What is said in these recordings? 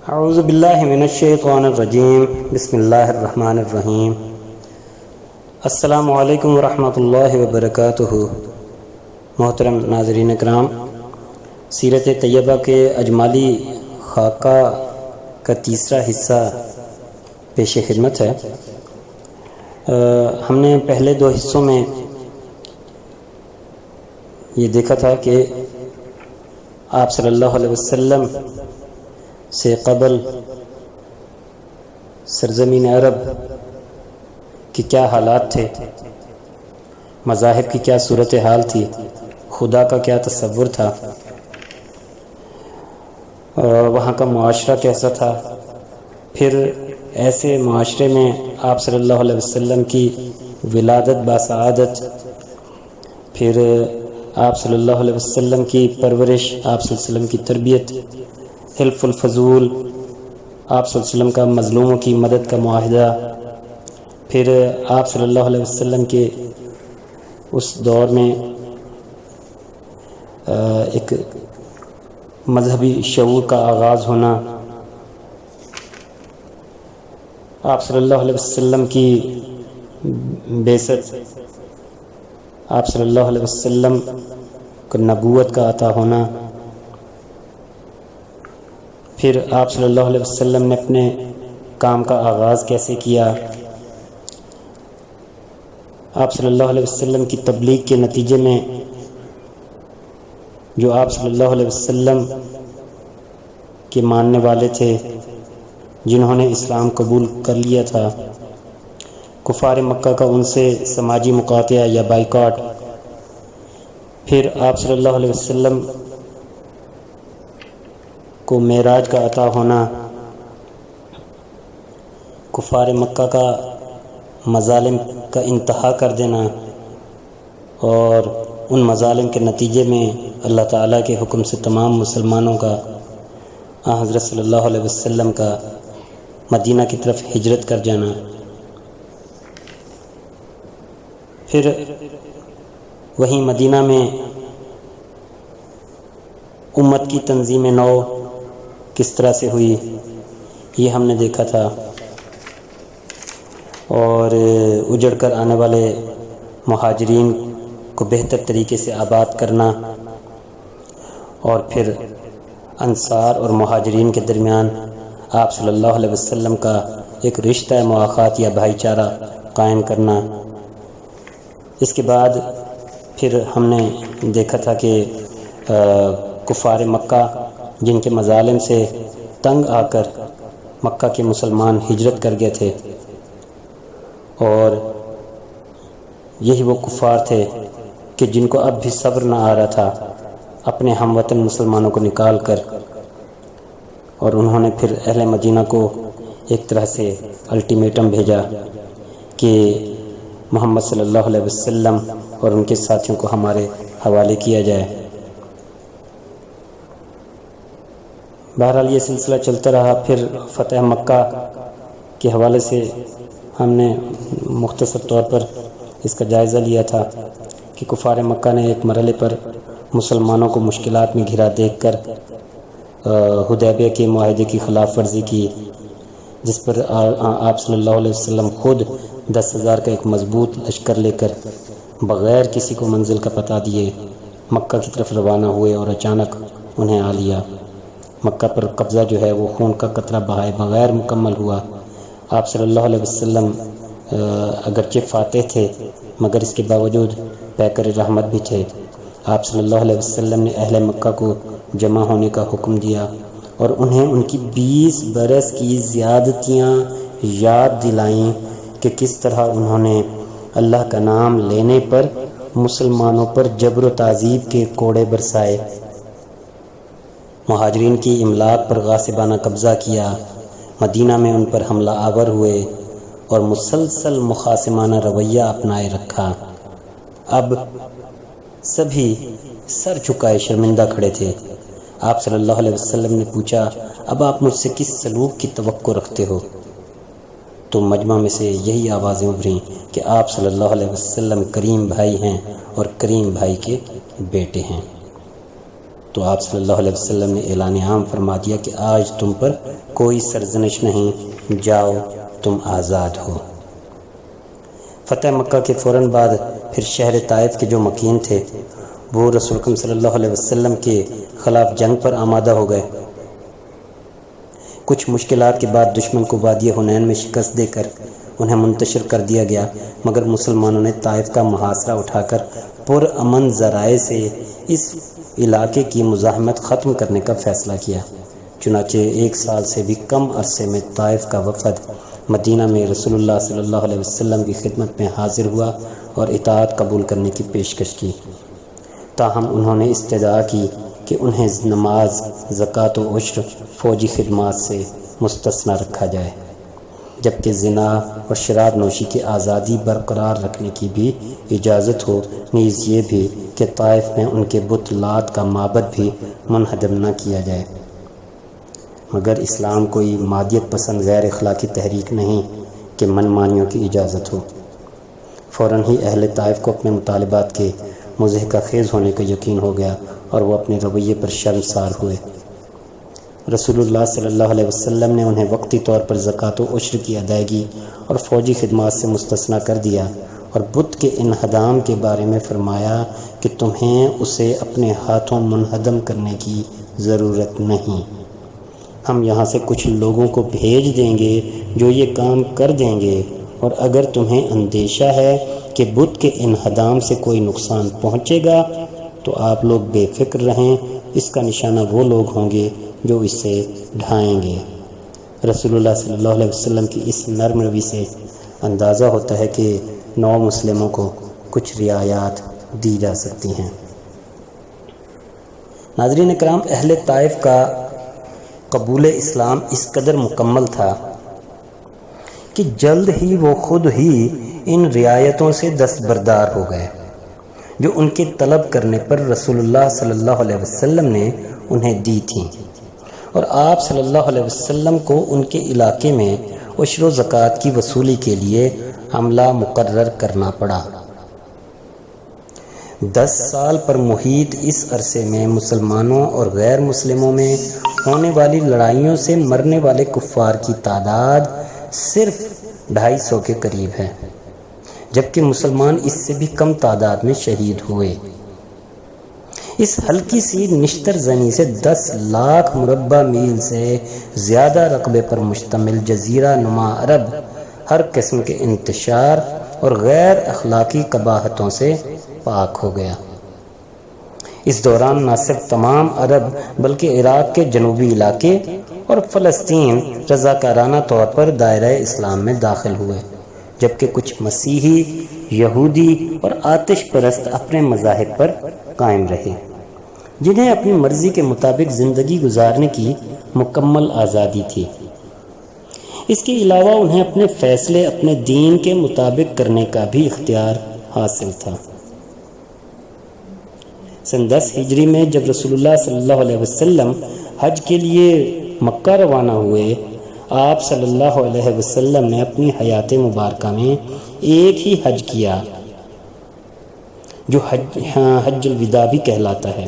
اعوذ باللہ من الشیطان الرجیم بسم اللہ الرحمن الرحیم السلام علیکم ورحمۃ اللہ وبرکاتہ۔ محترم ناظرین کرام، سیرت طیبہ کے اجمالی خاکہ کا تیسرا حصہ پیش خدمت ہے۔ ہم نے پہلے دو حصوں میں یہ دیکھا تھا کہ آپ صلی اللہ علیہ وسلم سے قبل سرزمین عرب کی کیا حالات تھے، مذاہب کی کیا صورتحال تھی، خدا کا کیا تصور تھا، وہاں کا معاشرہ کیسا تھا۔ پھر ایسے معاشرے میں آپ صلی اللہ علیہ وسلم کی ولادت باسعادت، پھر آپ صلی اللہ علیہ وسلم کی پرورش، آپ صلی اللہ علیہ وسلم کی تربیت، حلف الفضول، آپ صلی اللہ علیہ وسلم کا مظلوموں کی مدد کا معاہدہ، پھر آپ صلی اللہ علیہ وسلم کے اس دور میں ایک مذہبی شعور کا آغاز ہونا، آپ صلی اللہ علیہ وسلم کی بعثت، آپ صلی اللہ علیہ وسلم کو نبوت کا عطا ہونا، پھر آپ صلی اللہ علیہ وسلم نے اپنے کام کا آغاز کیسے کیا، آپ صلی اللہ علیہ وسلم کی تبلیغ کے نتیجے میں جو آپ صلی اللہ علیہ وسلم کے ماننے والے تھے، جنہوں نے اسلام قبول کر لیا تھا، کفار مکہ کا ان سے سماجی مقاطعہ یا بائیکاٹ، پھر آپ صلی اللہ علیہ وسلم کو معراج کا عطا ہونا، کفار مکہ کا مظالم کا انتہا کر دینا، اور ان مظالم کے نتیجے میں اللہ تعالیٰ کے حکم سے تمام مسلمانوں کا حضرت صلی اللہ علیہ وسلم کا مدینہ کی طرف ہجرت کر جانا۔ پھر وہیں مدینہ میں امت کی تنظیم نو کس طرح سے ہوئی، یہ ہم نے دیکھا تھا، اور اجڑ کر آنے والے مہاجرین کو بہتر طریقے سے آباد کرنا، اور پھر انصار اور مہاجرین کے درمیان آپ صلی اللہ علیہ وسلم کا ایک رشتہ مواخات یا بھائی چارہ قائم کرنا۔ اس کے بعد پھر ہم نے دیکھا تھا کہ کفار مکہ جن کے مظالم سے تنگ آ کر مکہ کے مسلمان ہجرت کر گئے تھے، اور یہی وہ کفار تھے کہ جن کو اب بھی صبر نہ آ رہا تھا اپنے ہم وطن مسلمانوں کو نکال کر، اور انہوں نے پھر اہل مدینہ کو ایک طرح سے الٹیمیٹم بھیجا کہ محمد صلی اللہ علیہ وسلم اور ان کے ساتھیوں کو ہمارے حوالے کیا جائے۔ بہرحال یہ سلسلہ چلتا رہا۔ پھر فتح مکہ کے حوالے سے ہم نے مختصر طور پر اس کا جائزہ لیا تھا کہ کفار مکہ نے ایک مرحلے پر مسلمانوں کو مشکلات میں گھرا دیکھ کر حدیبیہ کے معاہدے کی خلاف ورزی کی، جس پر آپ صلی اللہ علیہ وسلم خود 10,000 کا ایک مضبوط لشکر لے کر بغیر کسی کو منزل کا پتہ دیے مکہ کی طرف روانہ ہوئے، اور اچانک انہیں آ لیا۔ مکہ پر قبضہ جو ہے وہ خون کا قطرہ بہائے بغیر مکمل ہوا۔ آپ صلی اللہ علیہ وسلم اگرچہ فاتح تھے مگر اس کے باوجود پیکر رحمت بھی تھے۔ آپ صلی اللہ علیہ وسلم نے اہل مکہ کو جمع ہونے کا حکم دیا اور انہیں ان کی 20 برس کی زیادتیاں یاد دلائیں کہ کس طرح انہوں نے اللہ کا نام لینے پر مسلمانوں پر جبر و تعذیب کے کوڑے برسائے، مہاجرین کی املاک پر غاصبانہ قبضہ کیا، مدینہ میں ان پر حملہ آور ہوئے اور مسلسل مخاصمانہ رویہ اپنائے رکھا۔ اب سبھی سر جھکائے شرمندہ کھڑے تھے۔ آپ صلی اللہ علیہ وسلم نے پوچھا، اب آپ مجھ سے کس سلوک کی توقع رکھتے ہو؟ تو مجمع میں سے یہی آوازیں ابھریں کہ آپ صلی اللہ علیہ وسلم کریم بھائی ہیں اور کریم بھائی کے بیٹے ہیں۔ تو آپ صلی اللہ علیہ وسلم نے اعلان عام فرما دیا کہ آج تم پر کوئی سرزنش نہیں، جاؤ تم آزاد ہو۔ فتح مکہ کے فوراً بعد پھر شہر طائف کے جو مکین تھے وہ رسول اکرم صلی اللہ علیہ وسلم کے خلاف جنگ پر آمادہ ہو گئے۔ کچھ مشکلات کے بعد دشمن کو وادی حنین میں شکست دے کر انہیں منتشر کر دیا گیا، مگر مسلمانوں نے طائف کا محاصرہ اٹھا کر پرامن ذرائع سے اس علاقے کی مزاحمت ختم کرنے کا فیصلہ کیا۔ چنانچہ 1 سال سے بھی کم عرصے میں طائف کا وفد مدینہ میں رسول اللہ صلی اللہ علیہ وسلم کی خدمت میں حاضر ہوا اور اطاعت قبول کرنے کی پیشکش کی۔ تاہم انہوں نے استدعا کی کہ انہیں نماز، زکوٰۃ و عشر، فوجی خدمات سے مستثنی رکھا جائے، جبکہ زنا اور شراب نوشی کی آزادی برقرار رکھنے کی بھی اجازت ہو، نیز یہ بھی کہ طائف میں ان کے بت لات کا معبد بھی منہدم نہ کیا جائے۔ مگر اسلام کوئی مادیت پسند غیر اخلاقی تحریک نہیں کہ من مانیوں کی اجازت ہو۔ فوراً ہی اہل طائف کو اپنے مطالبات کے مضحکہ خیز ہونے کا یقین ہو گیا اور وہ اپنے رویے پر شرمسار ہوئے۔ رسول اللہ صلی اللہ علیہ وسلم نے انہیں وقتی طور پر زکوٰۃ و عشر کی ادائیگی اور فوجی خدمات سے مستثنی کر دیا اور بت کے انہدام کے بارے میں فرمایا کہ تمہیں اسے اپنے ہاتھوں منہدم کرنے کی ضرورت نہیں، ہم یہاں سے کچھ لوگوں کو بھیج دیں گے جو یہ کام کر دیں گے، اور اگر تمہیں اندیشہ ہے کہ بت کے انہدام سے کوئی نقصان پہنچے گا تو آپ لوگ بے فکر رہیں، اس کا نشانہ وہ لوگ ہوں گے جو اسے ڈھائیں گے۔ رسول اللہ صلی اللہ علیہ وسلم کی اس نرم روی سے اندازہ ہوتا ہے کہ نو مسلموں کو کچھ رعایات دی جا سکتی ہیں۔ ناظرین کرام، اہل طائف کا قبول اسلام اس قدر مکمل تھا کہ جلد ہی وہ خود ہی ان رعایتوں سے دستبردار ہو گئے جو ان کے طلب کرنے پر رسول اللہ صلی اللہ علیہ وسلم نے انہیں دی تھیں، اور آپ صلی اللہ علیہ وسلم کو ان کے علاقے میں عشر و زکوٰۃ کی وصولی کے لیے عملہ مقرر کرنا پڑا۔ 10 سال پر محیط اس عرصے میں مسلمانوں اور غیر مسلموں میں ہونے والی لڑائیوں سے مرنے والے کفار کی تعداد صرف 250 کے قریب ہے، جبکہ مسلمان اس سے بھی کم تعداد میں شہید ہوئے۔ اس ہلکی سی نشتر زنی سے 10 لاکھ مربع میل سے زیادہ رقبے پر مشتمل جزیرہ نما عرب ہر قسم کے انتشار اور غیر اخلاقی قباحتوں سے پاک ہو گیا۔ اس دوران نہ صرف تمام عرب بلکہ عراق کے جنوبی علاقے اور فلسطین رضاکارانہ طور پر دائرہ اسلام میں داخل ہوئے، جبکہ کچھ مسیحی، یہودی اور آتش پرست اپنے مذاہب پر قائم رہے، جنہیں اپنی مرضی کے مطابق زندگی گزارنے کی مکمل آزادی تھی۔ اس کے علاوہ انہیں اپنے فیصلے اپنے دین کے مطابق کرنے کا بھی اختیار حاصل تھا۔ سن 10 ہجری میں جب رسول اللہ صلی اللہ علیہ وسلم حج کے لیے مکہ روانہ ہوئے، آپ صلی اللہ علیہ وسلم نے اپنی حیات مبارکہ میں ایک ہی حج کیا جو حج الوداع بھی کہلاتا ہے،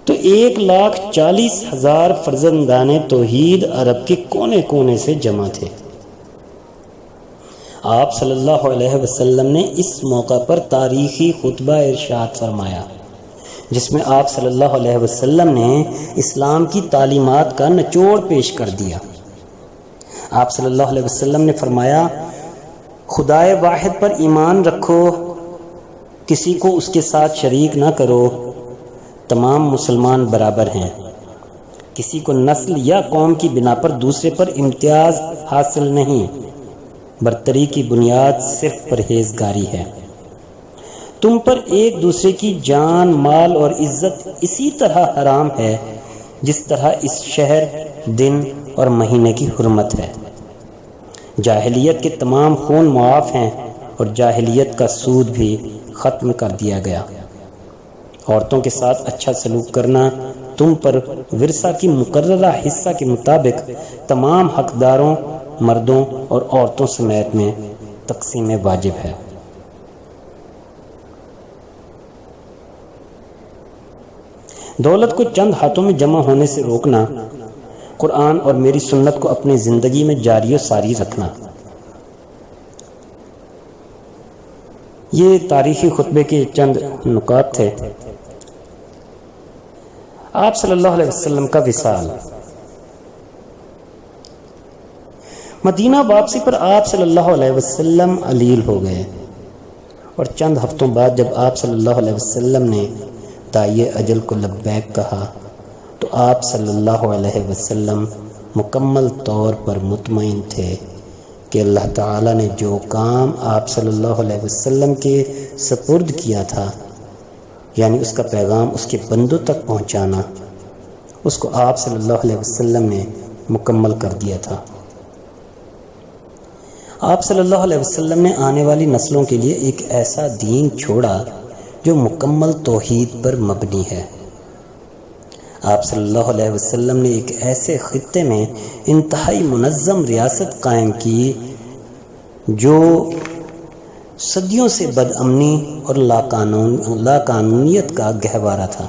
تو 1,40,000 فرزندان توحید عرب کے کونے کونے سے جمع تھے۔ آپ صلی اللہ علیہ وسلم نے اس موقع پر تاریخی خطبہ ارشاد فرمایا، جس میں آپ صلی اللہ علیہ وسلم نے اسلام کی تعلیمات کا نچوڑ پیش کر دیا۔ آپ صلی اللہ علیہ وسلم نے فرمایا، خدائے واحد پر ایمان رکھو، کسی کو اس کے ساتھ شریک نہ کرو، تمام مسلمان برابر ہیں، کسی کو نسل یا قوم کی بنا پر دوسرے پر امتیاز حاصل نہیں، برتری کی بنیاد صرف پرہیزگاری ہے، تم پر ایک دوسرے کی جان، مال اور عزت اسی طرح حرام ہے جس طرح اس شہر، دن اور مہینے کی حرمت ہے۔ جاہلیت کے تمام خون معاف ہیں اور جاہلیت کا سود بھی ختم کر دیا گیا۔ عورتوں کے ساتھ اچھا سلوک کرنا تم پر ورثہ کی مقررہ حصہ کے مطابق تمام حقداروں، مردوں اور عورتوں سمیت میں تقسیم واجب ہے۔ دولت کو چند ہاتھوں میں جمع ہونے سے روکنا، قرآن اور میری سنت کو اپنی زندگی میں جاری و ساری رکھنا۔ یہ تاریخی خطبے کے چند نکات تھے۔ آپ صلی اللہ علیہ وسلم کا وصال۔ مدینہ واپسی پر آپ صلی اللہ علیہ وسلم علیل ہو گئے، اور چند ہفتوں بعد جب آپ صلی اللہ علیہ وسلم نے داعی اجل کو لبیک کہا تو آپ صلی اللہ علیہ وسلم مکمل طور پر مطمئن تھے کہ اللہ تعالیٰ نے جو کام آپ صلی اللہ علیہ وسلم کے سپرد کیا تھا، یعنی اس کا پیغام اس کے بندوں تک پہنچانا، اس کو آپ صلی اللہ علیہ وسلم نے مکمل کر دیا تھا۔ آپ صلی اللہ علیہ وسلم نے آنے والی نسلوں کے لیے ایک ایسا دین چھوڑا جو مکمل توحید پر مبنی ہے۔ آپ صلی اللہ علیہ وسلم نے ایک ایسے خطے میں انتہائی منظم ریاست قائم کی جو صدیوں سے بد امنی اور لاقانونیت کا گہوارہ تھا،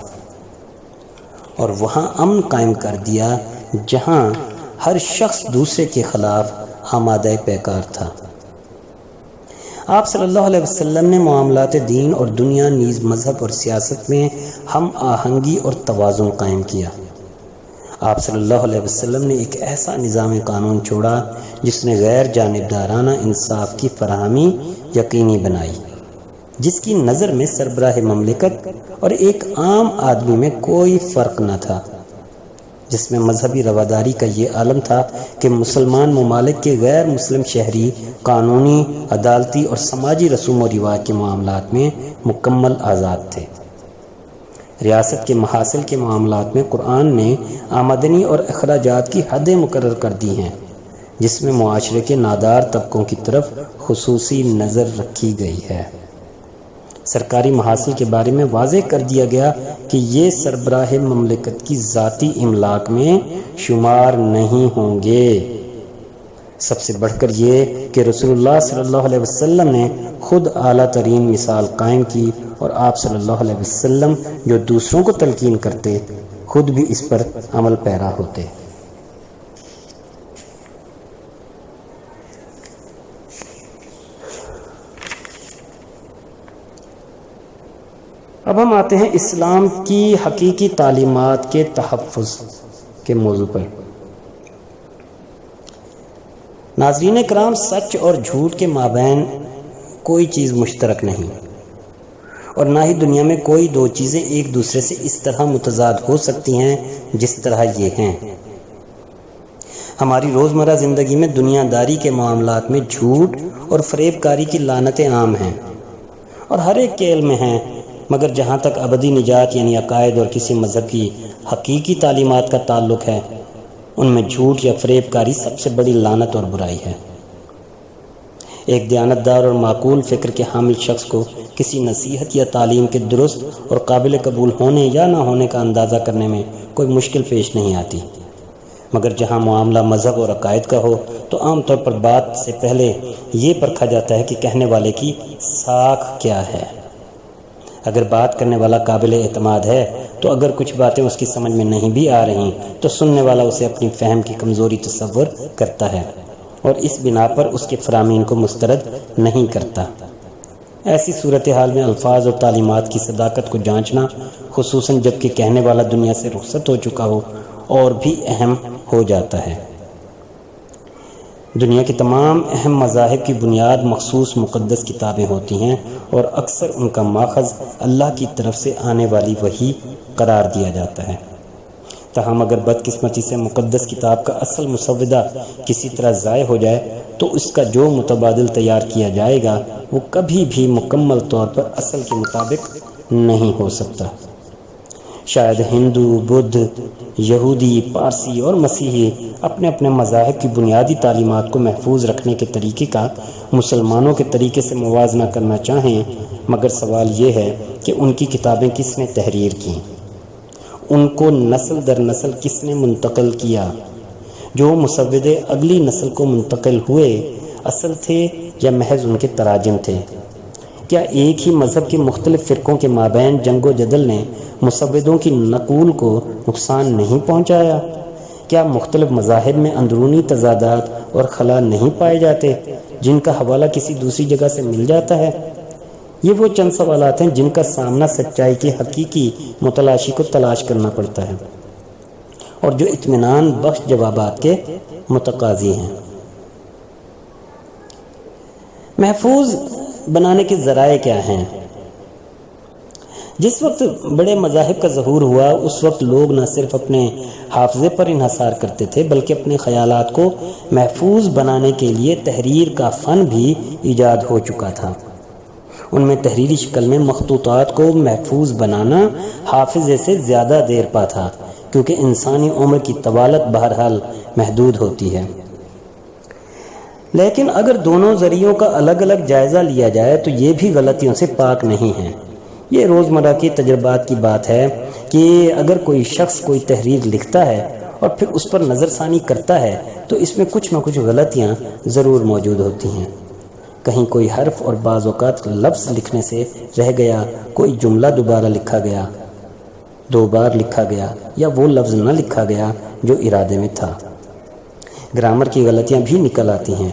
اور وہاں امن قائم کر دیا جہاں ہر شخص دوسرے کے خلاف آمادہ پیکار تھا۔ آپ صلی اللہ علیہ وسلم نے معاملات دین اور دنیا نیز مذہب اور سیاست میں ہم آہنگی اور توازن قائم کیا۔ آپ صلی اللہ علیہ وسلم نے ایک ایسا نظام قانون چھوڑا جس نے غیر جانبدارانہ انصاف کی فراہمی یقینی بنائی، جس کی نظر میں سربراہ مملکت اور ایک عام آدمی میں کوئی فرق نہ تھا، جس میں مذہبی رواداری کا یہ عالم تھا کہ مسلمان ممالک کے غیر مسلم شہری قانونی، عدالتی اور سماجی رسوم و رواج کے معاملات میں مکمل آزاد تھے۔ ریاست کے محاصل کے معاملات میں قرآن نے آمدنی اور اخراجات کی حدیں مقرر کر دی ہیں، جس میں معاشرے کے نادار طبقوں کی طرف خصوصی نظر رکھی گئی ہے۔ سرکاری محاصل کے بارے میں واضح کر دیا گیا کہ یہ سربراہ مملکت کی ذاتی املاک میں شمار نہیں ہوں گے۔ سب سے بڑھ کر یہ کہ رسول اللہ صلی اللہ علیہ وسلم نے خود اعلیٰ ترین مثال قائم کی، اور آپ صلی اللہ علیہ وسلم جو دوسروں کو تلقین کرتے خود بھی اس پر عمل پیرا ہوتے۔ اب ہم آتے ہیں اسلام کی حقیقی تعلیمات کے تحفظ کے موضوع پر۔ ناظرین کرام، سچ اور جھوٹ کے مابین کوئی چیز مشترک نہیں، اور نہ ہی دنیا میں کوئی دو چیزیں ایک دوسرے سے اس طرح متضاد ہو سکتی ہیں جس طرح یہ ہیں۔ ہماری روزمرہ زندگی میں دنیا داری کے معاملات میں جھوٹ اور فریب کاری کی لعنتیں عام ہیں، اور ہر ایک کے علم میں ہیں، مگر جہاں تک ابدی نجات یعنی عقائد اور کسی مذہب کی حقیقی تعلیمات کا تعلق ہے، ان میں جھوٹ یا فریب کاری سب سے بڑی لعنت اور برائی ہے۔ ایک دیانتدار اور معقول فکر کے حامل شخص کو کسی نصیحت یا تعلیم کے درست اور قابل قبول ہونے یا نہ ہونے کا اندازہ کرنے میں کوئی مشکل پیش نہیں آتی، مگر جہاں معاملہ مذہب اور عقائد کا ہو تو عام طور پر بات سے پہلے یہ پرکھا جاتا ہے کہ کہنے والے کی ساکھ کیا ہے۔ اگر بات کرنے والا قابل اعتماد ہے تو اگر کچھ باتیں اس کی سمجھ میں نہیں بھی آ رہی تو سننے والا اسے اپنی فہم کی کمزوری تصور کرتا ہے اور اس بنا پر اس کے فرامین کو مسترد نہیں کرتا۔ ایسی صورتحال میں الفاظ اور تعلیمات کی صداقت کو جانچنا، خصوصاً جب کہ کہنے والا دنیا سے رخصت ہو چکا ہو، اور بھی اہم ہو جاتا ہے۔ دنیا کے تمام اہم مذاہب کی بنیاد مخصوص مقدس کتابیں ہوتی ہیں، اور اکثر ان کا ماخذ اللہ کی طرف سے آنے والی وحی قرار دیا جاتا ہے۔ تاہم اگر بدقسمتی سے مقدس کتاب کا اصل مسودہ کسی طرح ضائع ہو جائے تو اس کا جو متبادل تیار کیا جائے گا وہ کبھی بھی مکمل طور پر اصل کے مطابق نہیں ہو سکتا۔ شاید ہندو، بدھ، یہودی، پارسی اور مسیحی اپنے اپنے مذاہب کی بنیادی تعلیمات کو محفوظ رکھنے کے طریقے کا مسلمانوں کے طریقے سے موازنہ کرنا چاہیں، مگر سوال یہ ہے کہ ان کی کتابیں کس نے تحریر کی، ان کو نسل در نسل کس نے منتقل کیا، جو مسودے اگلی نسل کو منتقل ہوئے اصل تھے یا محض ان کے تراجم تھے، کیا ایک ہی مذہب کے مختلف فرقوں کے مابین جنگ و جدل نے مسودوں کی نقول کو نقصان نہیں پہنچایا؟ کیا مختلف مذاہب میں اندرونی تضادات اور خلا نہیں پائے جاتے جن کا حوالہ کسی دوسری جگہ سے مل جاتا ہے؟ یہ وہ چند سوالات ہیں جن کا سامنا سچائی کے حقیقی متلاشی کو تلاش کرنا پڑتا ہے اور جو اطمینان بخش جوابات کے متقاضی ہیں۔ محفوظ بنانے کے ذرائع کیا ہیں؟ جس وقت بڑے مذاہب کا ظہور ہوا اس وقت لوگ نہ صرف اپنے حافظے پر انحصار کرتے تھے بلکہ اپنے خیالات کو محفوظ بنانے کے لیے تحریر کا فن بھی ایجاد ہو چکا تھا۔ ان میں تحریری شکل میں مخطوطات کو محفوظ بنانا حافظے سے زیادہ دیر پا تھا، کیونکہ انسانی عمر کی طوالت بہرحال محدود ہوتی ہے۔ لیکن اگر دونوں ذریعوں کا الگ الگ جائزہ لیا جائے تو یہ بھی غلطیوں سے پاک نہیں ہے۔ یہ روزمرہ کے تجربات کی بات ہے کہ اگر کوئی شخص کوئی تحریر لکھتا ہے اور پھر اس پر نظر ثانی کرتا ہے تو اس میں کچھ نہ کچھ غلطیاں ضرور موجود ہوتی ہیں۔ کہیں کوئی حرف اور بعض اوقات لفظ لکھنے سے رہ گیا، کوئی جملہ دوبارہ لکھا گیا، 2 بار لکھا گیا، یا وہ لفظ نہ لکھا گیا جو ارادے میں تھا۔ گرامر کی غلطیاں بھی نکل آتی ہیں،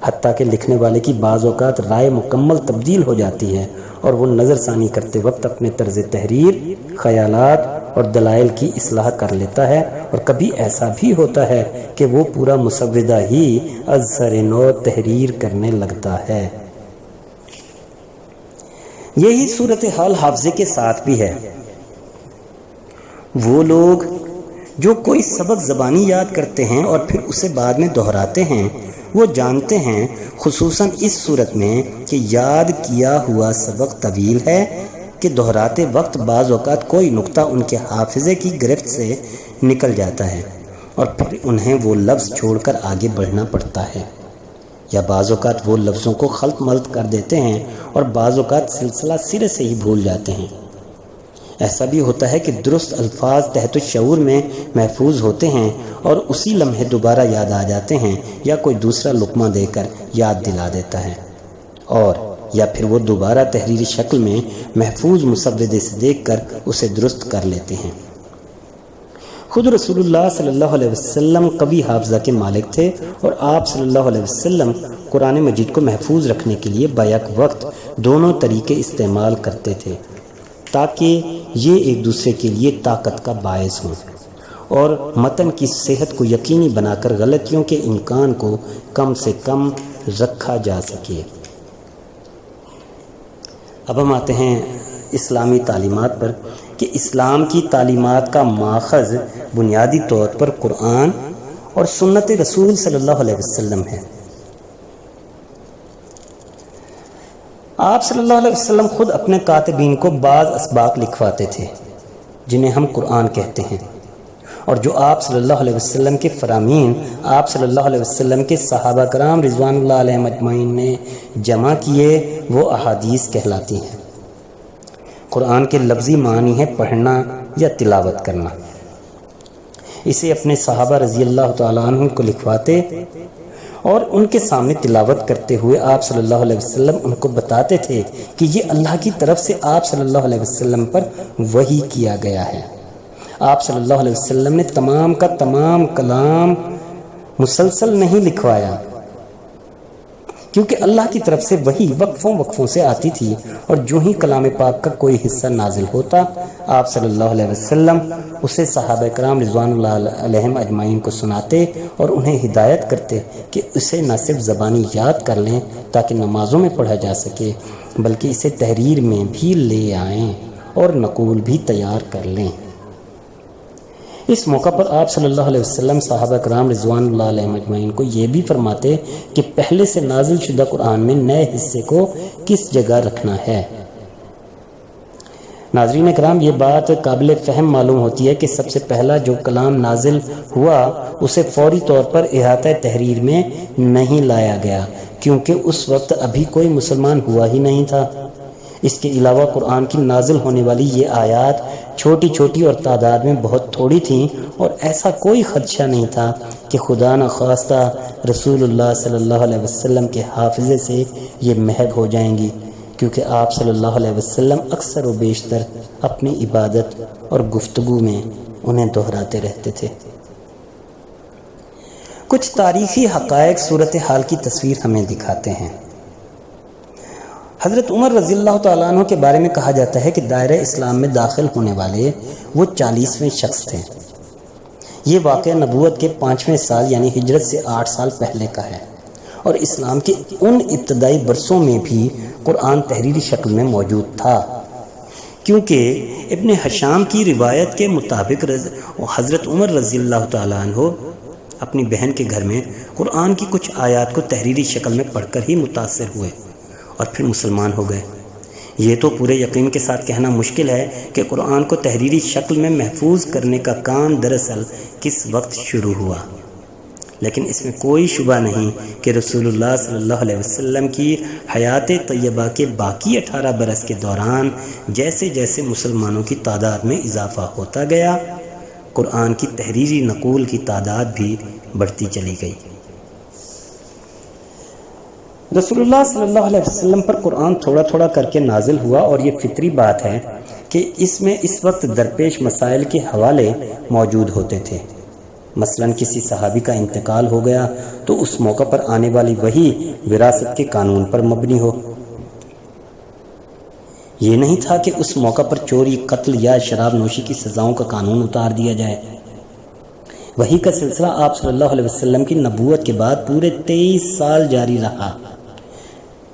حتیٰ کہ لکھنے والے کی بعض اوقات رائے مکمل تبدیل ہو جاتی ہے اور وہ نظر ثانی کرتے وقت اپنے طرز تحریر، خیالات اور دلائل کی اصلاح کر لیتا ہے، اور کبھی ایسا بھی ہوتا ہے کہ وہ پورا مسودہ ہی از سر نو تحریر کرنے لگتا ہے۔ یہی صورتحال حافظے کے ساتھ بھی ہے۔ وہ لوگ جو کوئی سبق زبانی یاد کرتے ہیں اور پھر اسے بعد میں دہراتے ہیں، وہ جانتے ہیں خصوصاً اس صورت میں کہ یاد کیا ہوا سبق طویل ہے کہ دہراتے وقت بعض اوقات کوئی نقطہ ان کے حافظے کی گرفت سے نکل جاتا ہے اور پھر انہیں وہ لفظ چھوڑ کر آگے بڑھنا پڑتا ہے، یا بعض اوقات وہ لفظوں کو خلط ملط کر دیتے ہیں اور بعض اوقات سلسلہ سرے سے ہی بھول جاتے ہیں۔ ایسا بھی ہوتا ہے کہ درست الفاظ تحت الشعور میں محفوظ ہوتے ہیں اور اسی لمحے دوبارہ یاد آ جاتے ہیں، یا کوئی دوسرا لقمہ دے کر یاد دلا دیتا ہے، اور یا پھر وہ دوبارہ تحریری شکل میں محفوظ مسودے سے دیکھ کر اسے درست کر لیتے ہیں۔ خود رسول اللہ صلی اللہ علیہ وسلم قوی حافظہ کے مالک تھے، اور آپ صلی اللہ علیہ وسلم قرآن مجید کو محفوظ رکھنے کے لیے بیک وقت دونوں طریقے استعمال کرتے تھے تاکہ یہ ایک دوسرے کے لیے طاقت کا باعث ہوں اور متن کی صحت کو یقینی بنا کر غلطیوں کے امکان کو کم سے کم رکھا جا سکے۔ اب ہم آتے ہیں اسلامی تعلیمات پر کہ اسلام کی تعلیمات کا ماخذ بنیادی طور پر قرآن اور سنت رسول صلی اللہ علیہ وسلم ہے۔ آپ صلی اللہ علیہ وسلم خود اپنے کاتبین کو بعض اسباق لکھواتے تھے جنہیں ہم قرآن کہتے ہیں، اور جو آپ صلی اللہ علیہ وسلم کے فرامین آپ صلی اللہ علیہ وسلم کے صحابہ کرام رضوان اللہ علیہم اجمعین نے جمع کیے وہ احادیث کہلاتی ہیں۔ قرآن کے لفظی معنی ہے پڑھنا یا تلاوت کرنا۔ اسے اپنے صحابہ رضی اللہ تعالیٰ عنہ کو لکھواتے اور ان کے سامنے تلاوت کرتے ہوئے آپ صلی اللہ علیہ وسلم ان کو بتاتے تھے کہ یہ اللہ کی طرف سے آپ صلی اللہ علیہ وسلم پر وحی کیا گیا ہے۔ آپ صلی اللہ علیہ وسلم نے تمام کا تمام کلام مسلسل نہیں لکھوایا، کیونکہ اللہ کی طرف سے وحی وقفوں سے آتی تھی، اور جو ہی کلام پاک کا کوئی حصہ نازل ہوتا آپ صلی اللہ علیہ وسلم اسے صحابہ کرام رضوان اللہ علیہم اجمعین کو سناتے اور انہیں ہدایت کرتے کہ اسے نہ صرف زبانی یاد کر لیں تاکہ نمازوں میں پڑھا جا سکے، بلکہ اسے تحریر میں بھی لے آئیں اور نقول بھی تیار کر لیں۔ اس موقع پر آپ صلی اللہ علیہ وسلم صحابہ کرام رضوان اللہ علیہم اجمعین کو یہ بھی فرماتے کہ پہلے سے نازل شدہ قرآن میں نئے حصے کو کس جگہ رکھنا ہے۔ ناظرین کرام، یہ بات قابل فہم معلوم ہوتی ہے کہ سب سے پہلا جو کلام نازل ہوا اسے فوری طور پر احاطہ تحریر میں نہیں لایا گیا، کیونکہ اس وقت ابھی کوئی مسلمان ہوا ہی نہیں تھا۔ اس کے علاوہ قرآن کی نازل ہونے والی یہ آیات چھوٹی چھوٹی اور تعداد میں بہت تھوڑی تھیں، اور ایسا کوئی خدشہ نہیں تھا کہ خدا نخواستہ رسول اللہ صلی اللہ علیہ وسلم کے حافظے سے یہ محو ہو جائیں گی، کیونکہ آپ صلی اللہ علیہ وسلم اکثر و بیشتر اپنی عبادت اور گفتگو میں انہیں دہراتے رہتے تھے۔ کچھ تاریخی حقائق صورتحال کی تصویر ہمیں دکھاتے ہیں۔ حضرت عمر رضی اللہ تعالیٰ عنہ کے بارے میں کہا جاتا ہے کہ دائرہ اسلام میں داخل ہونے والے وہ 40ویں شخص تھے۔ یہ واقعہ نبوت کے 5ویں سال یعنی ہجرت سے 8 سال پہلے کا ہے، اور اسلام کے ان ابتدائی برسوں میں بھی قرآن تحریری شکل میں موجود تھا، کیونکہ ابن حشام کی روایت کے مطابق حضرت عمر رضی اللہ تعالیٰ عنہ اپنی بہن کے گھر میں قرآن کی کچھ آیات کو تحریری شکل میں پڑھ کر ہی متاثر ہوئے اور پھر مسلمان ہو گئے۔ یہ تو پورے یقین کے ساتھ کہنا مشکل ہے کہ قرآن کو تحریری شکل میں محفوظ کرنے کا کام دراصل کس وقت شروع ہوا، لیکن اس میں کوئی شبہ نہیں کہ رسول اللہ صلی اللہ علیہ وسلم کی حیات طیبہ کے باقی 18 برس کے دوران جیسے جیسے مسلمانوں کی تعداد میں اضافہ ہوتا گیا، قرآن کی تحریری نقول کی تعداد بھی بڑھتی چلی گئی۔ رسول اللہ صلی اللہ علیہ وسلم پر قرآن تھوڑا تھوڑا کر کے نازل ہوا، اور یہ فطری بات ہے کہ اس میں اس وقت درپیش مسائل کے حوالے موجود ہوتے تھے۔ مثلا کسی صحابی کا انتقال ہو گیا تو اس موقع پر آنے والی وحی وراثت کے قانون پر مبنی ہو۔ یہ نہیں تھا کہ اس موقع پر چوری، قتل یا شراب نوشی کی سزاؤں کا قانون اتار دیا جائے۔ وحی کا سلسلہ آپ صلی اللہ علیہ وسلم کی نبوت کے بعد پورے 23 سال جاری رہا،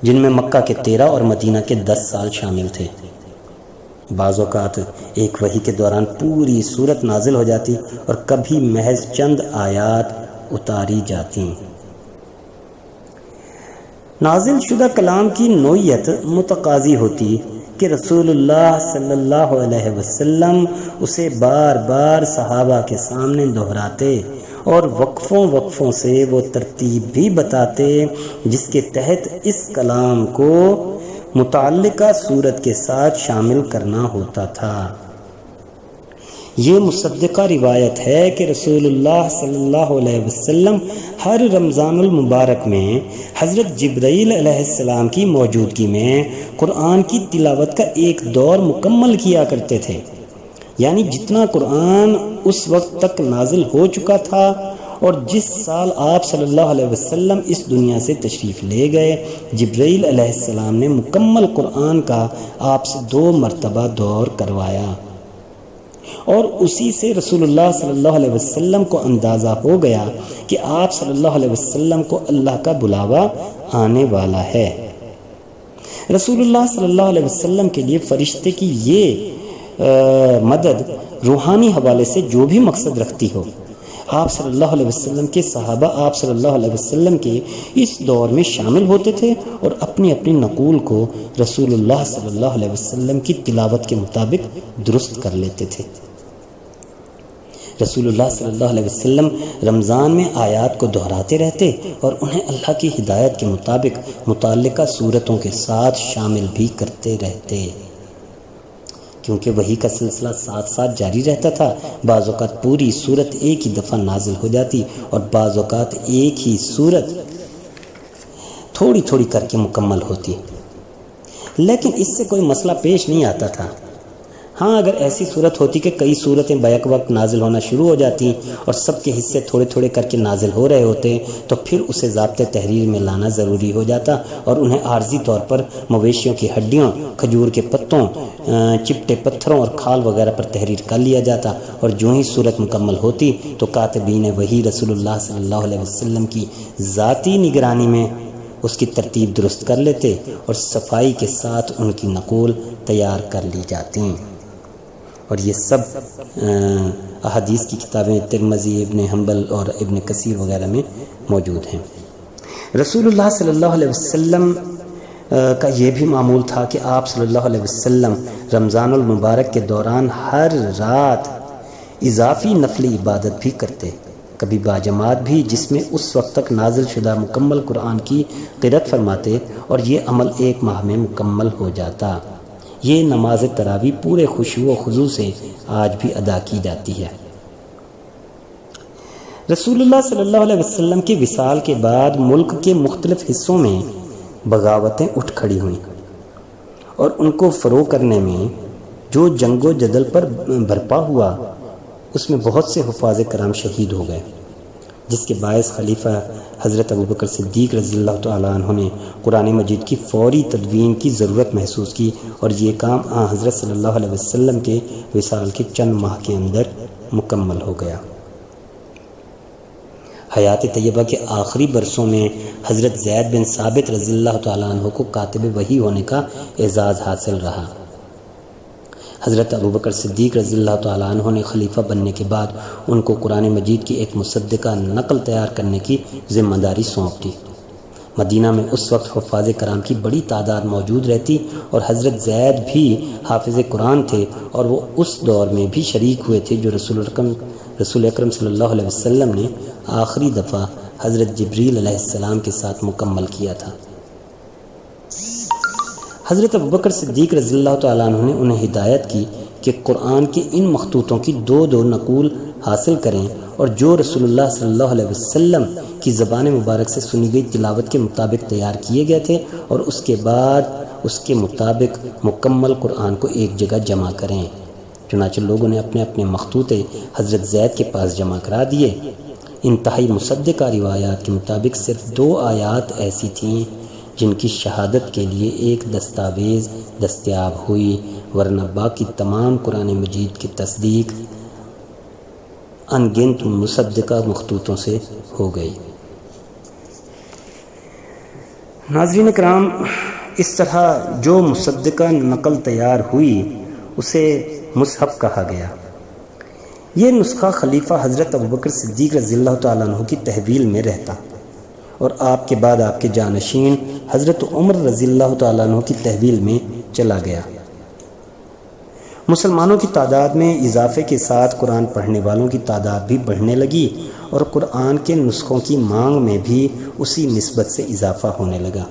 جن میں مکہ کے 13 اور مدینہ کے 10 سال شامل تھے۔ بعض اوقات ایک وحی کے دوران پوری سورت نازل ہو جاتی اور کبھی محض چند آیات اتاری جاتی۔ نازل شدہ کلام کی نوعیت متقاضی ہوتی کہ رسول اللہ صلی اللہ علیہ وسلم اسے بار بار صحابہ کے سامنے دہراتے اور وقفوں سے وہ ترتیب بھی بتاتے جس کے تحت اس کلام کو متعلقہ صورت کے ساتھ شامل کرنا ہوتا تھا۔ یہ مصدقہ روایت ہے کہ رسول اللہ صلی اللہ علیہ وسلم ہر رمضان المبارک میں حضرت جبرائیل علیہ السلام کی موجودگی میں قرآن کی تلاوت کا ایک دور مکمل کیا کرتے تھے، یعنی جتنا قرآن اس وقت تک نازل ہو چکا تھا، اور جس سال آپ صلی اللہ علیہ وسلم اس دنیا سے تشریف لے گئے، جبرائیل علیہ السلام نے مکمل قرآن کا آپ سے 2 مرتبہ دور کروایا، اور اسی سے رسول اللہ صلی اللہ علیہ وسلم کو اندازہ ہو گیا کہ آپ صلی اللہ علیہ وسلم کو اللہ کا بلاوا آنے والا ہے۔ رسول اللہ صلی اللہ علیہ وسلم کے لیے فرشتے کی یہ مدد روحانی حوالے سے جو بھی مقصد رکھتی ہو، آپ صلی اللہ علیہ وسلم کے صحابہ آپ صلی اللہ علیہ وسلم کے اس دور میں شامل ہوتے تھے اور اپنی اپنی نقول کو رسول اللہ صلی اللہ علیہ وسلم کی تلاوت کے مطابق درست کر لیتے تھے۔ رسول اللہ صلی اللہ علیہ وسلم رمضان میں آیات کو دہراتے رہتے اور انہیں اللہ کی ہدایت کے مطابق متعلقہ صورتوں کے ساتھ شامل بھی کرتے رہتے، کیونکہ وحی کا سلسلہ ساتھ ساتھ جاری رہتا تھا۔ بعض اوقات پوری صورت ایک ہی دفعہ نازل ہو جاتی اور بعض اوقات ایک ہی صورت تھوڑی تھوڑی کر کے مکمل ہوتی، لیکن اس سے کوئی مسئلہ پیش نہیں آتا تھا۔ ہاں، اگر ایسی صورت ہوتی کہ کئی صورتیں بیک وقت نازل ہونا شروع ہو جاتی اور سب کے حصے تھوڑے تھوڑے کر کے نازل ہو رہے ہوتے تو پھر اسے ضابطۂ تحریر میں لانا ضروری ہو جاتا اور انہیں عارضی طور پر مویشیوں کی ہڈیوں، کھجور کے پتوں، چپٹے پتھروں اور کھال وغیرہ پر تحریر کر لیا جاتا، اور جو ہی صورت مکمل ہوتی تو کاتبین وحی رسول اللہ صلی اللہ علیہ وسلم کی ذاتی نگرانی میں اس کی ترتیب درست کر لیتے اور صفائی کے ساتھ ان کی نقول تیار کر لی جاتی۔ اور یہ سب احادیث کی کتابیں ترمذی، ابن حنبل اور ابن کثیر وغیرہ میں موجود ہیں۔ رسول اللہ صلی اللہ علیہ وسلم کا یہ بھی معمول تھا کہ آپ صلی اللہ علیہ وسلم رمضان المبارک کے دوران ہر رات اضافی نفلی عبادت بھی کرتے، کبھی باجماعت بھی، جس میں اس وقت تک نازل شدہ مکمل قرآن کی قرأت فرماتے، اور یہ عمل 1 ماہ میں مکمل ہو جاتا۔ یہ نماز تراویح پورے خشوع و خضوع سے آج بھی ادا کی جاتی ہے۔ رسول اللہ صلی اللہ علیہ وسلم کے وصال کے بعد ملک کے مختلف حصوں میں بغاوتیں اٹھ کھڑی ہوئیں۔ اور ان کو فروغ کرنے میں جو جنگ و جدل پر برپا ہوا اس میں بہت سے حفاظ کرام شہید ہو گئے، جس کے باعث خلیفہ حضرت ابوبکر صدیق رضی اللہ تعالیٰ عنہ نے قرآن مجید کی فوری تدوین کی ضرورت محسوس کی، اور یہ کام حضرت صلی اللہ علیہ وسلم کے وصال کے چند ماہ کے اندر مکمل ہو گیا۔ حیات طیبہ کے آخری برسوں میں حضرت زید بن ثابت رضی اللہ تعالیٰ عنہ کو کاتب وحی ہونے کا اعزاز حاصل رہا۔ حضرت ابوبکر صدیق رضی اللہ تعالیٰ عنہ نے خلیفہ بننے کے بعد ان کو قرآن مجید کی ایک مصدقہ نقل تیار کرنے کی ذمہ داری سونپ دی۔ مدینہ میں اس وقت حفاظ کرام کی بڑی تعداد موجود رہتی، اور حضرت زید بھی حافظ قرآن تھے، اور وہ اس دور میں بھی شریک ہوئے تھے جو رسول اکرم صلی اللہ علیہ وسلم نے آخری دفعہ حضرت جبریل علیہ السلام کے ساتھ مکمل کیا تھا۔ حضرت ابوبکر صدیق رضی اللہ تعالیٰ عنہ نے انہیں ہدایت کی کہ قرآن کے ان مخطوطوں کی دو نقول حاصل کریں، اور جو رسول اللہ صلی اللہ علیہ وسلم کی زبان مبارک سے سنی گئی تلاوت کے مطابق تیار کیے گئے تھے، اور اس کے بعد اس کے مطابق مکمل قرآن کو ایک جگہ جمع کریں۔ چنانچہ لوگوں نے اپنے اپنے مخطوطے حضرت زید کے پاس جمع کرا دیے۔ انتہائی مصدقہ روایات کے مطابق صرف 2 آیات ایسی تھیں جن کی شہادت کے لیے ایک دستاویز دستیاب ہوئی، ورنہ باقی تمام قرآن مجید کی تصدیق ان گنت مصدقہ مخطوطوں سے ہو گئی۔ ناظرین کرام، اس طرح جو مصدقہ نقل تیار ہوئی اسے مصحف کہا گیا۔ یہ نسخہ خلیفہ حضرت ابوبکر صدیق رضی اللہ تعالیٰ عنہ کی تحویل میں رہتا، اور آپ کے بعد آپ کے جانشین حضرت عمر رضی اللہ تعالیٰ عنہ کی تحویل میں چلا گیا۔ مسلمانوں کی تعداد میں اضافے کے ساتھ قرآن پڑھنے والوں کی تعداد بھی بڑھنے لگی، اور قرآن کے نسخوں کی مانگ میں بھی اسی نسبت سے اضافہ ہونے لگا۔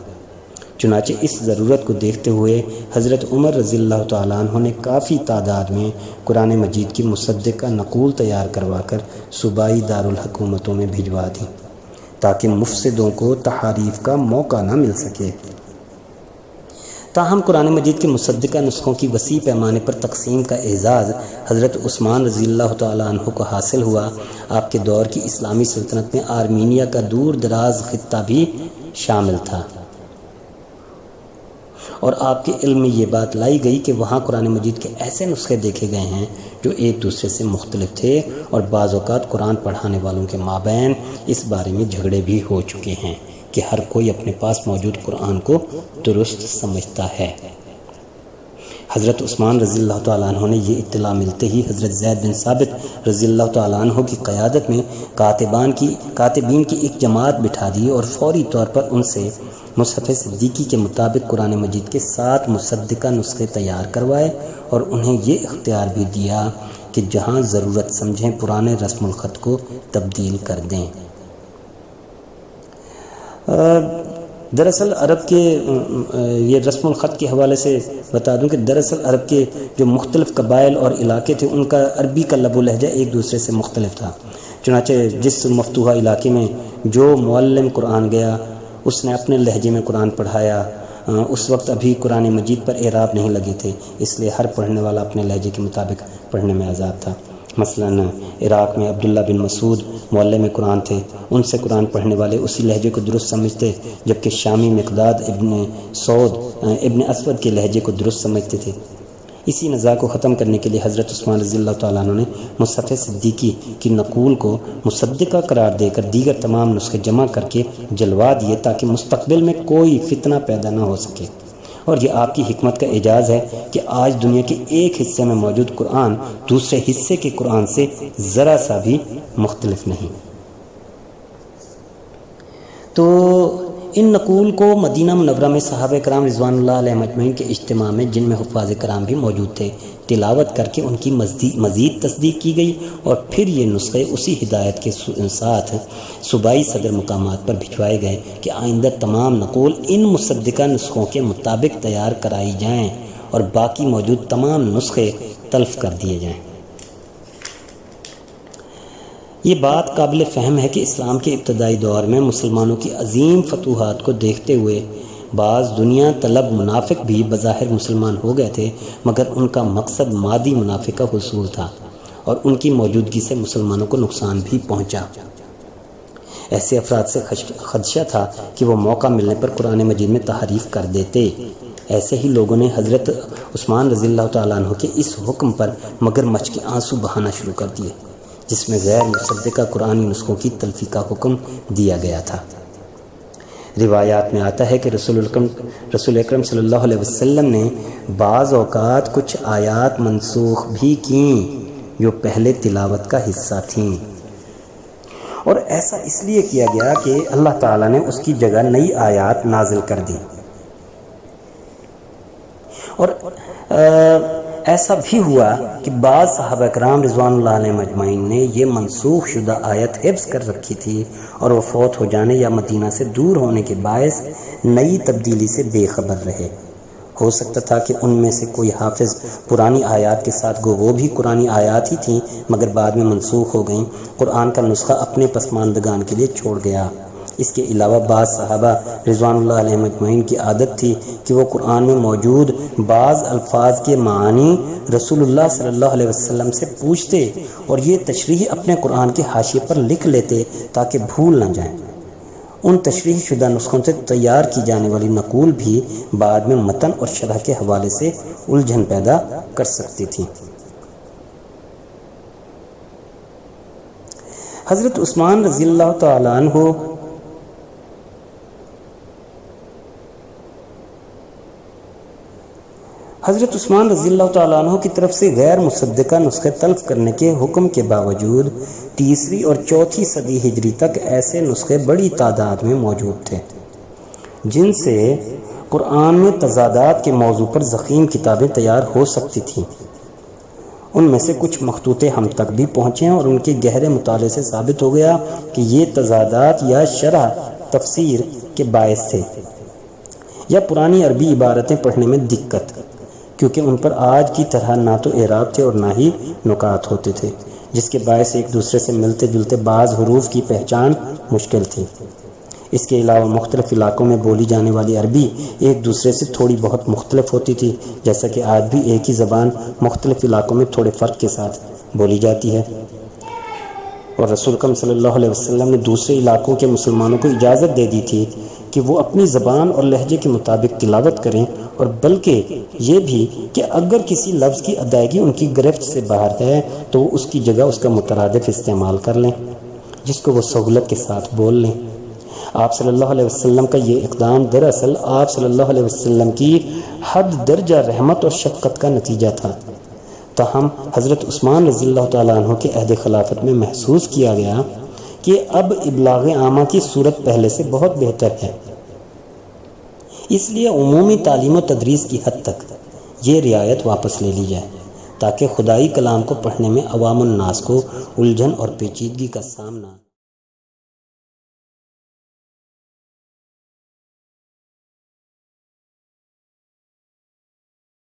چنانچہ اس ضرورت کو دیکھتے ہوئے حضرت عمر رضی اللہ تعالیٰ عنہ نے کافی تعداد میں قرآن مجید کی مصدقہ نقول تیار کروا کر صوبائی دارالحکومتوں میں بھجوا دی، تاکہ مفسدوں کو تحریف کا موقع نہ مل سکے۔ تاہم قرآن مجید کے مصدقہ نسخوں کی وسیع پیمانے پر تقسیم کا اعزاز حضرت عثمان رضی اللہ تعالیٰ عنہ کو حاصل ہوا۔ آپ کے دور کی اسلامی سلطنت میں آرمینیا کا دور دراز خطہ بھی شامل تھا، اور آپ کے علم میں یہ بات لائی گئی کہ وہاں قرآن مجید کے ایسے نسخے دیکھے گئے ہیں جو ایک دوسرے سے مختلف تھے، اور بعض اوقات قرآن پڑھانے والوں کے مابین اس بارے میں جھگڑے بھی ہو چکے ہیں کہ ہر کوئی اپنے پاس موجود قرآن کو درست سمجھتا ہے۔ حضرت عثمان رضی اللہ تعالیٰ عنہ نے یہ اطلاع ملتے ہی حضرت زید بن ثابت رضی اللہ تعالیٰ عنہ کی قیادت میں کاتبین کی ایک جماعت بٹھا دی، اور فوری طور پر ان سے مصحف صدیقی کے مطابق قرآن مجید کے 7 مصدقہ نسخے تیار کروائے، اور انہیں یہ اختیار بھی دیا کہ جہاں ضرورت سمجھیں پرانے رسم الخط کو تبدیل کر دیں۔ دراصل عرب کے یہ رسم الخط کے حوالے سے بتا دوں کہ دراصل عرب کے جو مختلف قبائل اور علاقے تھے ان کا عربی کا لب و لہجہ ایک دوسرے سے مختلف تھا۔ چنانچہ جس مفتوحہ علاقے میں جو معلم قرآن گیا اس نے اپنے لہجے میں قرآن پڑھایا۔ اس وقت ابھی قرآن مجید پر اعراب نہیں لگے تھے، اس لیے ہر پڑھنے والا اپنے لہجے کے مطابق پڑھنے میں آزاد تھا۔ مثلاً عراق میں عبداللہ بن مسعود معلم قرآن تھے، ان سے قرآن پڑھنے والے اسی لہجے کو درست سمجھتے، جبکہ شامی مقداد ابن اسود کے لہجے کو درست سمجھتے تھے۔ اسی نزاع کو ختم کرنے کے لیے حضرت عثمان رضی اللہ تعالیٰ عنہ نے مصحف صدیقی کی نقول کو مصدقہ قرار دے کر دیگر تمام نسخے جمع کر کے جلوا دیے، تاکہ مستقبل میں کوئی فتنہ پیدا نہ ہو سکے۔ اور یہ آپ کی حکمت کا اعجاز ہے کہ آج دنیا کے ایک حصے میں موجود قرآن دوسرے حصے کے قرآن سے ذرا سا بھی مختلف نہیں۔ تو ان نقول کو مدینہ منورہ میں صحابہ کرام رضوان اللہ علیہ مجمعین کے اجتماع میں، جن میں حفاظ کرام بھی موجود تھے، تلاوت کر کے ان کی مزید تصدیق کی گئی، اور پھر یہ نسخے اسی ہدایت کے ساتھ صوبائی صدر مقامات پر بھجوائے گئے کہ آئندہ تمام نقول ان مصدقہ نسخوں کے مطابق تیار کرائی جائیں، اور باقی موجود تمام نسخے تلف کر دیے جائیں۔ یہ بات قابل فہم ہے کہ اسلام کے ابتدائی دور میں مسلمانوں کی عظیم فتوحات کو دیکھتے ہوئے بعض دنیا طلب منافق بھی بظاہر مسلمان ہو گئے تھے، مگر ان کا مقصد مادی منافع کا حصول تھا اور ان کی موجودگی سے مسلمانوں کو نقصان بھی پہنچا۔ ایسے افراد سے خدشہ تھا کہ وہ موقع ملنے پر قرآن مجید میں تحریف کر دیتے۔ ایسے ہی لوگوں نے حضرت عثمان رضی اللہ تعالیٰ عنہ کے اس حکم پر مگرمچھ کے آنسو بہانا شروع کر دیے، جس میں غیر مصدقہ قرآنی نسخوں کی تلفی کا حکم دیا گیا تھا۔ روایات میں آتا ہے کہ رسول اکرم صلی اللہ علیہ وسلم نے بعض اوقات کچھ آیات منسوخ بھی کیں جو پہلے تلاوت کا حصہ تھیں، اور ایسا اس لیے کیا گیا کہ اللہ تعالیٰ نے اس کی جگہ نئی آیات نازل کر دی، اور ایسا بھی ہوا کہ بعض صحابہ کرام رضوان اللہ علیہم اجمعین نے یہ منسوخ شدہ آیت حفظ کر رکھی تھی اور وہ فوت ہو جانے یا مدینہ سے دور ہونے کے باعث نئی تبدیلی سے بے خبر رہے۔ ہو سکتا تھا کہ ان میں سے کوئی حافظ پرانی آیات کے ساتھ گو وہ بھی قرآنی آیات ہی تھیں مگر بعد میں منسوخ ہو گئیں، قرآن کا نسخہ اپنے پسماندگان کے لیے چھوڑ گیا۔ اس کے علاوہ بعض صحابہ رضوان اللہ علیہم اجمعین کی عادت تھی کہ وہ قرآن میں موجود بعض الفاظ کے معنی رسول اللہ صلی اللہ علیہ وسلم سے پوچھتے اور یہ تشریح اپنے قرآن کے حاشیے پر لکھ لیتے تاکہ بھول نہ جائیں۔ ان تشریح شدہ نسخوں سے تیار کی جانے والی نقول بھی بعد میں متن اور شرح کے حوالے سے الجھن پیدا کر سکتی تھی۔ حضرت عثمان رضی اللہ تعالیٰ عنہ حضرت عثمان رضی اللہ تعالیٰ عنہ کی طرف سے غیر مصدقہ نسخے تلف کرنے کے حکم کے باوجود 3 اور 4 صدی ہجری تک ایسے نسخے بڑی تعداد میں موجود تھے جن سے قرآن میں تضادات کے موضوع پر ضخیم کتابیں تیار ہو سکتی تھیں۔ ان میں سے کچھ مخطوطے ہم تک بھی پہنچے ہیں اور ان کے گہرے مطالعے سے ثابت ہو گیا کہ یہ تضادات یا شرح تفسیر کے باعث تھے یا پرانی عربی عبارتیں پڑھنے میں دقت، کیونکہ ان پر آج کی طرح نہ تو اعراب تھے اور نہ ہی نکات ہوتے تھے، جس کے باعث ایک دوسرے سے ملتے جلتے بعض حروف کی پہچان مشکل تھی۔ اس کے علاوہ مختلف علاقوں میں بولی جانے والی عربی ایک دوسرے سے تھوڑی بہت مختلف ہوتی تھی، جیسا کہ آج بھی ایک ہی زبان مختلف علاقوں میں تھوڑے فرق کے ساتھ بولی جاتی ہے، اور رسول اکرم صلی اللہ علیہ وسلم نے دوسرے علاقوں کے مسلمانوں کو اجازت دے دی تھی کہ وہ اپنی زبان اور لہجے کے مطابق تلاوت کریں، اور بلکہ یہ بھی کہ اگر کسی لفظ کی ادائیگی ان کی گرفت سے باہر ہے تو وہ اس کی جگہ اس کا مترادف استعمال کر لیں جس کو وہ سہولت کے ساتھ بول لیں۔ آپ صلی اللہ علیہ وسلم کا یہ اقدام دراصل آپ صلی اللہ علیہ وسلم کی حد درجہ رحمت اور شفقت کا نتیجہ تھا۔ تاہم حضرت عثمان رضی اللہ تعالیٰ عنہ کے عہد خلافت میں محسوس کیا گیا کہ اب ابلاغ عامہ کی صورت پہلے سے بہت بہتر ہے، اس لیے عمومی تعلیم و تدریس کی حد تک یہ رعایت واپس لے لی جائے تاکہ خدائی کلام کو پڑھنے میں عوام الناس کو الجھن اور پیچیدگی کا سامنا